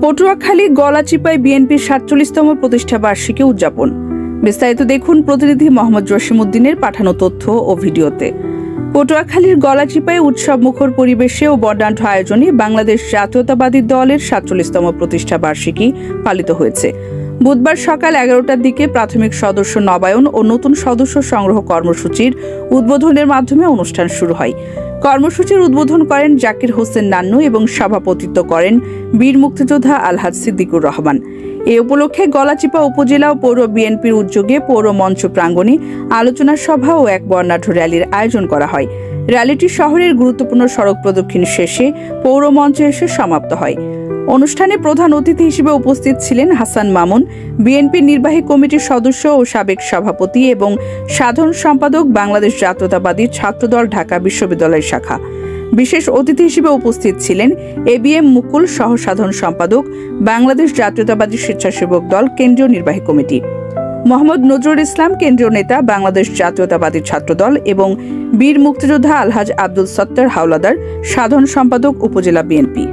পটুয়াখালী গলাচিপায় বিএনপির ৪৭তম প্রতিষ্ঠা বার্ষিকী উদযাপন। বিস্তারিত দেখুন প্রতিনিধি মোহাম্মদ জসিমউদ্দিনের পাঠানো তথ্য ও ভিডিওতে। পটুয়াখালীর গলাচিপায় উৎসব মুখর পরিবেশে ও বর্ণাঢ্য আয়োজনে বাংলাদেশ জাতীয়তাবাদী দলের ৪৭তম প্রতিষ্ঠা বার্ষিকী পালিত হয়েছে। বুধবার সকাল ১১টার দিকে প্রাথমিক সদস্য নবায়ন ও নতুন সদস্য সংগ্রহ কর্মসূচির উদ্বোধনের মাধ্যমে অনুষ্ঠান শুরু হয়। কর্মসূচির উদ্বোধন করেন জাকির হোসেন নান্নু এবং সভাপতিত্ব করেন বীর মুক্তিযোদ্ধা আলহাজ সিদ্দিকুর রহমান। এ উপলক্ষে গলাচিপা উপজেলা ও পৌর বিএনপির উদ্যোগে পৌর মঞ্চ প্রাঙ্গণে আলোচনা সভা ও এক বর্ণাঢ্য র্যালির আয়োজন করা হয়। র্যালিটি শহরের গুরুত্বপূর্ণ সড়ক প্রদক্ষিণ শেষে পৌর মঞ্চে এসে সমাপ্ত হয়। অনুষ্ঠানে প্রধান অতিথি হিসেবে উপস্থিত ছিলেন হাসান মামুন, বিএনপির নির্বাহী কমিটির সদস্য ও সাবেক সভাপতি এবং সাধারণ সম্পাদক, বাংলাদেশ জাতীয়তাবাদী ছাত্রদল ঢাকা বিশ্ববিদ্যালয় শাখা। বিশেষ অতিথি হিসেবে উপস্থিত ছিলেন এবিএম মুকুল, সহ সাধারণ সম্পাদক, বাংলাদেশ জাতীয়তাবাদী স্বেচ্ছাসেবক দল কেন্দ্রীয় নির্বাহী কমিটি, মোহাম্মদ নজরুল ইসলাম, কেন্দ্রীয় নেতা, বাংলাদেশ জাতীয়তাবাদী ছাত্রদল এবং বীর মুক্তিযোদ্ধা আলহাজ আব্দুল সত্তার হাওলাদার, সাধারণ সম্পাদক, উপজেলা বিএনপি।